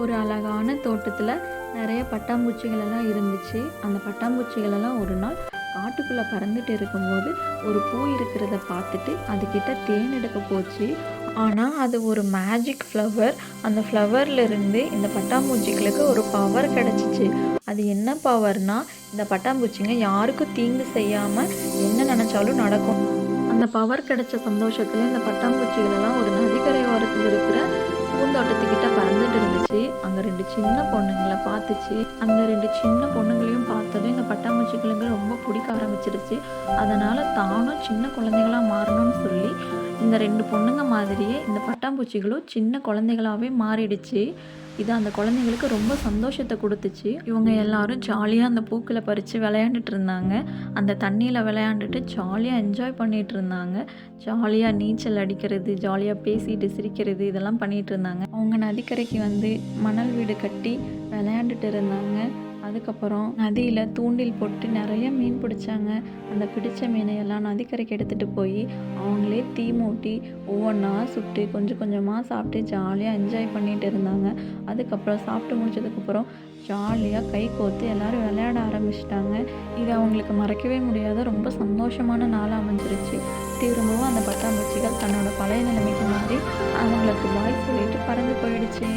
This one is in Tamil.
ஒரு அழகான தோட்டத்தில் நிறைய பட்டாம்பூச்சிகள் எல்லாம் இருந்துச்சு. அந்த பட்டாம்பூச்சிகள் எல்லாம் ஒரு நாள் காட்டுக்குள்ளே பறந்துட்டு இருக்கும்போது ஒரு பூ இருக்கிறத பார்த்துட்டு அதுக்கிட்ட தேன் எடுக்க போச்சு. ஆனால் அது ஒரு மேஜிக் ஃப்ளவர். அந்த ஃப்ளவர்லேருந்து இந்த பட்டாம்பூச்சிகளுக்கு ஒரு பவர் கிடச்சிச்சு. அது என்ன பவர்னா, இந்த பட்டாம்பூச்சிங்க யாருக்கும் தீங்கு செய்யாமல் என்ன நினச்சாலும் நடக்கும். அந்த பவர் கிடைச்ச சந்தோஷத்தில் இந்த பட்டாம்பூச்சிகள் எல்லாம் ஒரு நதிக்கரை ஓரத்தில் இருக்கிற பூந்தோட்டத்துக்கிட்ட பறந்துட்டு இருந்துச்சு. அங்கே 2 சின்ன பொண்ணுங்களை பார்த்துச்சு. அந்த 2 சின்ன பொண்ணுங்களையும் பார்த்ததும் இந்த பட்டாம்பூச்சிகளுக்கு ரொம்ப பிடிக்க ஆரம்பிச்சிருச்சு. அதனால் தானும் சின்ன குழந்தைகளா மாறணும்னு சொல்லி இந்த 2 பொண்ணுங்க மாதிரியே இந்த பட்டாம்பூச்சிகளும் சின்ன குழந்தைகளாகவே மாறிடுச்சு. இது அந்த குழந்தைங்களுக்கு ரொம்ப சந்தோஷத்தை கொடுத்துச்சு. இவங்க எல்லாரும் ஜாலியாக அந்த பூக்களை பறித்து விளையாண்டுட்டு இருந்தாங்க. அந்த தண்ணியில் விளையாண்டுட்டு ஜாலியாக என்ஜாய் பண்ணிகிட்டு இருந்தாங்க. ஜாலியாக நீச்சல் அடிக்கிறது, ஜாலியாக பேசிட்டு சிரிக்கிறது இதெல்லாம் பண்ணிகிட்டு இருந்தாங்க. அவங்க நதிக்கரைக்கு வந்து மணல் வீடு கட்டி விளையாண்டுட்டு இருந்தாங்க. அதுக்கப்புறம் நதியில் தூண்டில் போட்டு நிறைய மீன் பிடிச்சாங்க. அந்த பிடிச்ச மீனையெல்லாம் நதிக்கரைக்கு எடுத்துகிட்டு போய் அவங்களே தீ மூட்டி ஒவ்வொன்றா சுட்டு கொஞ்சம் கொஞ்சமாக சாப்பிட்டு ஜாலியாக என்ஜாய் பண்ணிகிட்டு இருந்தாங்க. அதுக்கப்புறம் சாப்பிட்டு முடிச்சதுக்கப்புறம் ஜாலியாக கை கோர்த்து எல்லோரும் விளையாட ஆரம்பிச்சிட்டாங்க. இது அவங்களுக்கு மறக்கவே முடியாத ரொம்ப சந்தோஷமான நாளாக அமைஞ்சிருச்சு. திரும்பவும் அந்த பட்டாம்பூச்சிகள் தன்னோட பழைய நிலைமைக்கு மாறி அவங்களுக்கு பாய் சொல்லிட்டு பறந்து போயிடுச்சு.